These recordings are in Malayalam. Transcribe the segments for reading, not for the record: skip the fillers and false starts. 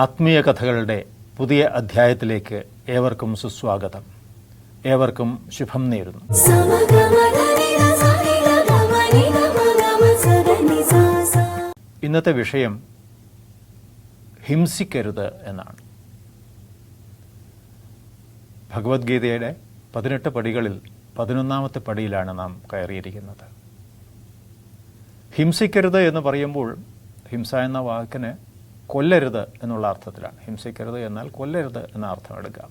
ആത്മീയ കഥകളുടെ പുതിയ അധ്യായത്തിലേക്ക് ഏവർക്കും സുസ്വാഗതം. ഏവർക്കും ശുഭം നേരുന്നു. ഇന്നത്തെ വിഷയം ഹിംസിക്കരുത് എന്നാണ്. ഭഗവത്ഗീതയുടെ 18 പടികളിൽ 11ാമത്തെ പടിയിലാണ് നാം കയറിയിരിക്കുന്നത്. ഹിംസിക്കരുത് എന്ന് പറയുമ്പോൾ ഹിംസ എന്ന വാക്കിന് കൊല്ലരുത് എന്നുള്ള അർത്ഥത്തിലാണ്. ഹിംസിക്കരുത് എന്നാൽ കൊല്ലരുത് എന്ന അർത്ഥം എടുക്കാം.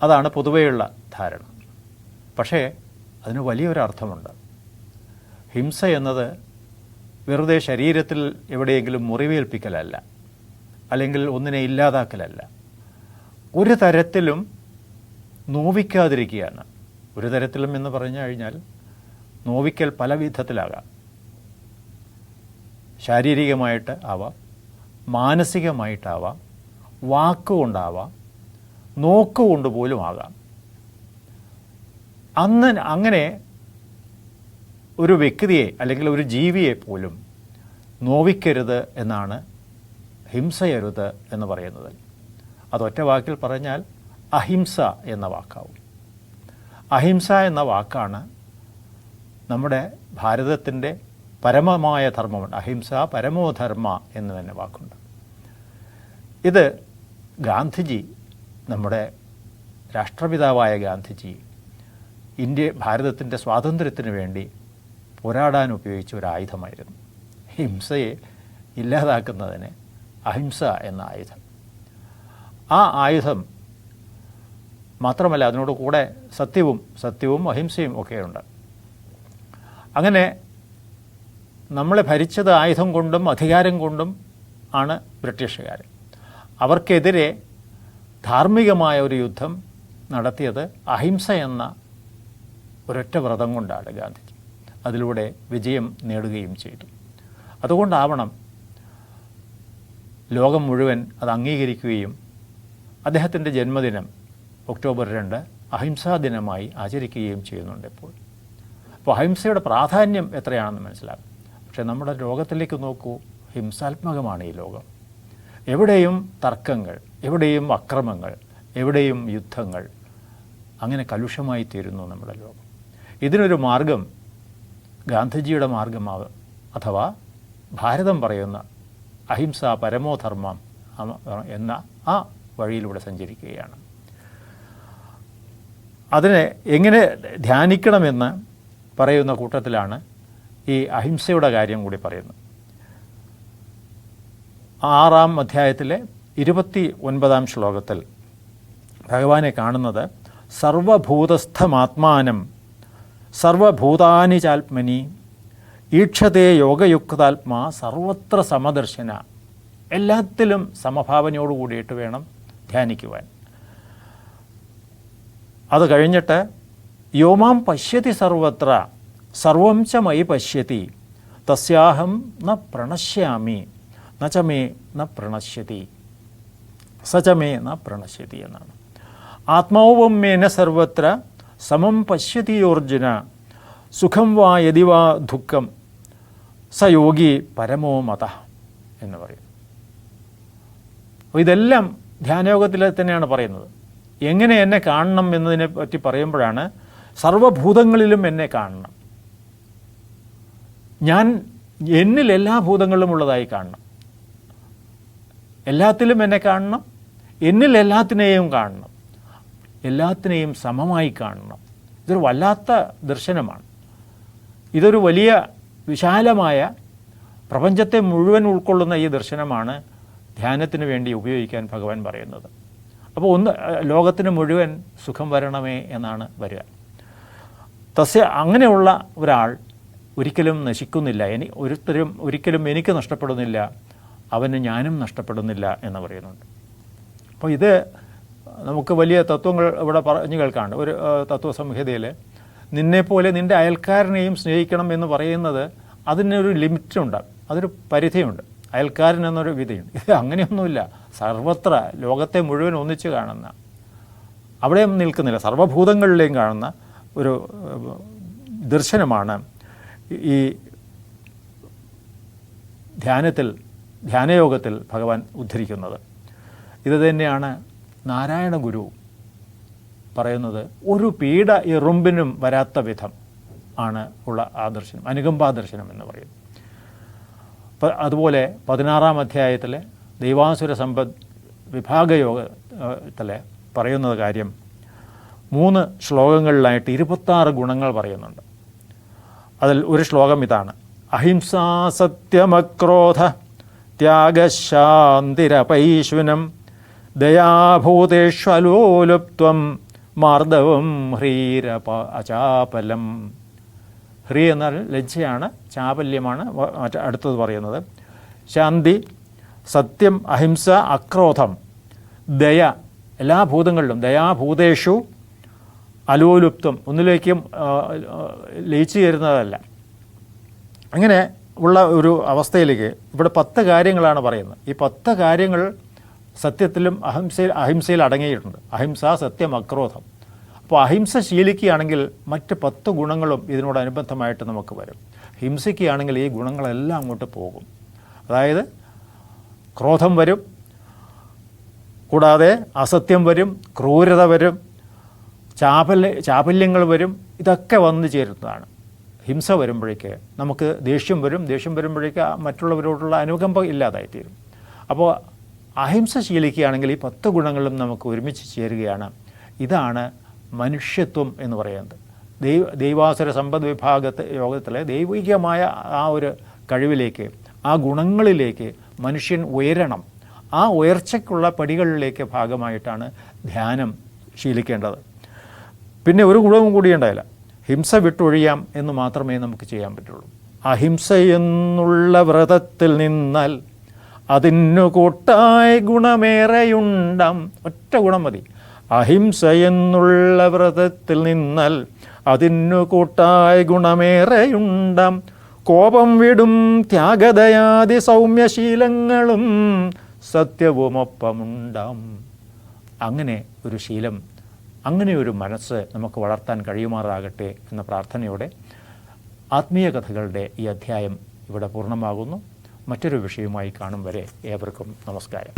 അതാണ് പൊതുവെയുള്ള ധാരണ. പക്ഷേ അതിന് വലിയൊരർത്ഥമുണ്ട്. ഹിംസ എന്നത് വെറുതെ ശരീരത്തിൽ എവിടെയെങ്കിലും മുറിവേൽപ്പിക്കലല്ല, അല്ലെങ്കിൽ ഒന്നിനെ ഇല്ലാതാക്കലല്ല. ഒരു തരത്തിലും നോവിക്കാതിരിക്കുകയാണ്. ഒരു തരത്തിലും എന്ന് പറഞ്ഞു കഴിഞ്ഞാൽ നോവിക്കൽ പല വിധത്തിലാകാം. ശാരീരികമായിട്ട് ആവാം, മാനസികമായിട്ടാവാം, വാക്കുകൊണ്ടാവാം, നോക്കുകൊണ്ട് പോലും ആകാം. അങ്ങനെ ഒരു വ്യക്തിയെ അല്ലെങ്കിൽ ഒരു ജീവിയെ പോലും നോവിക്കരുത് എന്നാണ് ഹിംസയരുത് എന്ന് പറയുന്നത്. അതൊറ്റ വാക്കിൽ പറഞ്ഞാൽ അഹിംസ എന്ന വാക്കാവും. അഹിംസ എന്ന വാക്കാണ് നമ്മുടെ ഭാരതത്തിൻ്റെ പരമമായ ധർമ്മമുണ്ട്. അഹിംസ പരമോധർമ്മ എന്ന് തന്നെ വാക്കുണ്ട്. ഇത് ഗാന്ധിജി, നമ്മുടെ രാഷ്ട്രപിതാവായ ഗാന്ധിജി, ഭാരതത്തിൻ്റെ സ്വാതന്ത്ര്യത്തിന് വേണ്ടി പോരാടാൻ ഉപയോഗിച്ച ഒരു ആയുധമായിരുന്നു. ഹിംസയെ ഇല്ലാതാക്കുന്നതിന് അഹിംസ എന്ന ആയുധം. ആ ആയുധം മാത്രമല്ല, അതിനോട് കൂടെ സത്യവും അഹിംസയും ഒക്കെയുണ്ട്. അങ്ങനെ നമ്മളെ ഭരിച്ചത് ആയുധം കൊണ്ടും അധികാരം കൊണ്ടും ആണ് ബ്രിട്ടീഷുകാർ. അവർക്കെതിരെ ധാർമ്മികമായ ഒരു യുദ്ധം നടത്തിയത് അഹിംസ എന്ന ഒരൊറ്റ വ്രതം കൊണ്ടാണ് ഗാന്ധിജി. അതിലൂടെ വിജയം നേടുകയും ചെയ്തു. അതുകൊണ്ടാവണം ലോകം മുഴുവൻ അത് അംഗീകരിക്കുകയും അദ്ദേഹത്തിൻ്റെ ജന്മദിനം ഒക്ടോബർ 2 അഹിംസാ ദിനമായി ആചരിക്കുകയും ചെയ്യുന്നുണ്ട് ഇപ്പോൾ. അപ്പോൾ അഹിംസയുടെ പ്രാധാന്യം എത്രയാണെന്ന് മനസ്സിലാകും. പക്ഷേ നമ്മുടെ ലോകത്തിലേക്ക് നോക്കൂ, ഹിംസാത്മകമാണ് ഈ ലോകം. എവിടെയും തർക്കങ്ങൾ, എവിടെയും അക്രമങ്ങൾ, എവിടെയും യുദ്ധങ്ങൾ, അങ്ങനെ കലുഷമായി തീരുന്നു നമ്മുടെ ലോകം. ഇതിനൊരു മാർഗം ഗാന്ധിജിയുടെ മാർഗമാകും, അഥവാ ഭാരതം പറയുന്ന അഹിംസ പരമോധർമ്മം എന്ന ആ വഴിയിലൂടെ സഞ്ചരിക്കുകയാണ്. അതിനെ എങ്ങനെ ധ്യാനിക്കണമെന്ന് പറയുന്ന കൂട്ടത്തിലാണ് ഈ അഹിംസയുടെ കാര്യം കൂടി പറയുന്നത്. 6-ാം അധ്യായത്തിലെ 29-ാം ശ്ലോകത്തിൽ ഭഗവാനെ കാണുന്നത് സർവഭൂതസ്ഥമാത്മാനം സർവഭൂതാനി ചാത്മനി ഈക്ഷതേ യോഗയുക്താത്മാ സർവത്ര സമദർശന. എല്ലാത്തിലും സമഭാവനയോട് കൂടിയിട്ട് വേണം ധ്യാനിക്കുവാൻ. അത് കഴിഞ്ഞിട്ട് യോമാം പശ്യതി സർവത്ര സർവം ച മയി പശ്യതി തസ്യാഹം ന പ്രണശ്യാമി നചമേ ന പ്രണശ്യതി സചമേ ന പ്രണശ്യതി എന്നാണ്. ആത്മാവമ്മേന സർവത്ര സമം പശ്യതി യോർജുന സുഖം വാ യതി വാ ദുഃഖം സ യോഗി പരമോ മത എന്ന് പറയും. അപ്പോൾ ഇതെല്ലാം ധ്യാനയോഗത്തിൽ തന്നെയാണ് പറയുന്നത്. എങ്ങനെ എന്നെ കാണണം എന്നതിനെ പറ്റി പറയുമ്പോഴാണ് സർവഭൂതങ്ങളിലും എന്നെ കാണണം, ഞാൻ എന്നിൽ എല്ലാ ഭൂതങ്ങളിലും ഉള്ളതായി കാണണം, എല്ലാത്തിലും എന്നെ കാണണം, എന്നിൽ എല്ലാത്തിനെയും കാണണം, എല്ലാത്തിനെയും സമമായി കാണണം. ഇതൊരു വല്ലാത്ത ദർശനമാണ്. ഇതൊരു വലിയ വിശാലമായ പ്രപഞ്ചത്തെ മുഴുവൻ ഉൾക്കൊള്ളുന്ന ഈ ദർശനമാണ് ധ്യാനത്തിന് വേണ്ടി ഉപയോഗിക്കാൻ ഭഗവാൻ പറയുന്നത്. അപ്പോൾ ലോകത്തിന് മുഴുവൻ സുഖം വരണമേ എന്നാണ് വരിക. അങ്ങനെയുള്ള ഒരാൾ ഒരിക്കലും നശിക്കുന്നില്ല, ഒരിക്കലും എനിക്ക് നഷ്ടപ്പെടുന്നില്ല, അവന് ഞാനും നഷ്ടപ്പെടുന്നില്ല എന്ന് പറയുന്നുണ്ട്. അപ്പോൾ ഇത് നമുക്ക് വലിയ തത്വങ്ങൾ ഇവിടെ പറഞ്ഞു കേൾക്കാണ്ട്. ഒരു തത്വസംഹിതയിൽ നിന്നെപ്പോലെ നിൻ്റെ അയൽക്കാരനെയും സ്നേഹിക്കണം എന്ന് പറയുന്നത് അതിനൊരു ലിമിറ്റുണ്ട്, അതൊരു പരിധിയുണ്ട്. അയൽക്കാരൻ എന്നൊരു വിധിയുണ്ട്. ഇത് അങ്ങനെയൊന്നുമില്ല. സർവത്ര ലോകത്തെ മുഴുവൻ ഒന്നിച്ച് കാണുന്ന, അവിടെയും നിൽക്കുന്നില്ല, സർവഭൂതങ്ങളിലെയും കാണുന്ന ഒരു ദർശനമാണ് ഈ ധ്യാനത്തിൽ ധ്യാനയോഗത്തിൽ ഭഗവാൻ ഉദ്ധരിക്കുന്നത്. ഇത് തന്നെയാണ് നാരായണ ഗുരു പറയുന്നത്. ഒരു പീഡ എറുമ്പിനും വരാത്ത വിധം ആണ് ഉള്ള ആ ദർശനം, അനുകമ്പാദർശനം എന്ന് പറയും. അതുപോലെ 16-ാം അധ്യായത്തിലെ ദൈവാസുര സമ്പദ് വിഭാഗയോഗത്തിലെ പറയുന്നത് കാര്യം 3 ശ്ലോകങ്ങളിലായിട്ട് 26 ഗുണങ്ങൾ പറയുന്നുണ്ട്. അതിൽ ഒരു ശ്ലോകം ഇതാണ്: അഹിംസാ സത്യമക്രോധ ത്യാഗശാന്തിരപൈശ്വനം ദയാഭൂതേഷ്വലോലുപ്ത്വം മാർദ്ദവം ഹ്രീരപ അചാപലം. ഹ്രീ എന്നാൽ ലജ്ജയാണ്, ചാപല്യമാണ് അടുത്തത് പറയുന്നത്. ശാന്തി, സത്യം, അഹിംസ, അക്രോധം, ദയ, എല്ലാ ഭൂതങ്ങളിലും ദയാഭൂതേഷു അലോലുപ്ത്വം, ഒന്നിലേക്കും ലയിച്ചു ചേരുന്നതല്ല. അങ്ങനെ ഉള്ള ഒരു അവസ്ഥയിലേക്ക് ഇവിടെ 10 കാര്യങ്ങളാണ് പറയുന്നത്. ഈ 10 കാര്യങ്ങൾ സത്യത്തിലും അഹിംസയിൽ അടങ്ങിയിട്ടുണ്ട്. അഹിംസ, സത്യം, അക്രോധം. അപ്പോൾ അഹിംസ ശീലിക്കുകയാണെങ്കിൽ മറ്റ് 10 ഗുണങ്ങളും ഇതിനോടനുബന്ധമായിട്ട് നമുക്ക് വരും. ഹിംസിക്കുകയാണെങ്കിൽ ഈ ഗുണങ്ങളെല്ലാം അങ്ങോട്ട് പോകും. അതായത് ക്രോധം വരും, കൂടാതെ അസത്യം വരും, ക്രൂരത വരും, ചാപല്യങ്ങൾ വരും. ഇതൊക്കെ വന്നു ചേരുന്നതാണ്. ഹിംസ വരുമ്പോഴേക്ക് നമുക്ക് ദേഷ്യം വരും, ദേഷ്യം വരുമ്പോഴേക്ക് മറ്റുള്ളവരോടുള്ള അനുകമ്പ ഇല്ലാതായിത്തീരും. അപ്പോൾ അഹിംസ ശീലിക്കുകയാണെങ്കിൽ ഈ 10 ഗുണങ്ങളും നമുക്ക് ഒരുമിച്ച് ചേരുകയാണ്. ഇതാണ് മനുഷ്യത്വം എന്ന് പറയുന്നത്. ദൈവാസുര സമ്പദ് യോഗത്തിലെ ദൈവികമായ ആ ഒരു കഴിവിലേക്ക്, ആ ഗുണങ്ങളിലേക്ക് മനുഷ്യൻ ഉയരണം. ആ ഉയർച്ചയ്ക്കുള്ള പടികളിലേക്ക് ഭാഗമായിട്ടാണ് ധ്യാനം ശീലിക്കേണ്ടത്. പിന്നെ ഒരു ഗുണവും കൂടി ഉണ്ടായില്ല. ഹിംസ വിട്ടൊഴിയാം എന്ന് മാത്രമേ നമുക്ക് ചെയ്യാൻ പറ്റുള്ളൂ. അഹിംസ എന്നുള്ള വ്രതത്തിൽ നിന്നാൽ അതിനു കൂട്ടായ ഗുണമേറെയുണ്ടാം. ഒറ്റ ഗുണം മതി. അഹിംസ എന്നുള്ള വ്രതത്തിൽ നിന്നാൽ അതിനു കൂട്ടായ ഗുണമേറെയുണ്ടാം. കോപം വിടും ത്യാഗദയാദി സൗമ്യശീലങ്ങളും സത്യവുമൊപ്പമുണ്ടാം. അങ്ങനെ ഒരു ശീലം, അങ്ങനെ ഒരു മനസ്സ് നമുക്ക് വളർത്താൻ കഴിയുമാറാകട്ടെ എന്ന പ്രാർത്ഥനയോടെ ആത്മീയ കഥകളുടെ ഈ അധ്യായം ഇവിടെ പൂർണ്ണമാകുന്നു. മറ്റൊരു വിഷയവുമായി കാണും വരെ ഏവർക്കും നമസ്കാരം.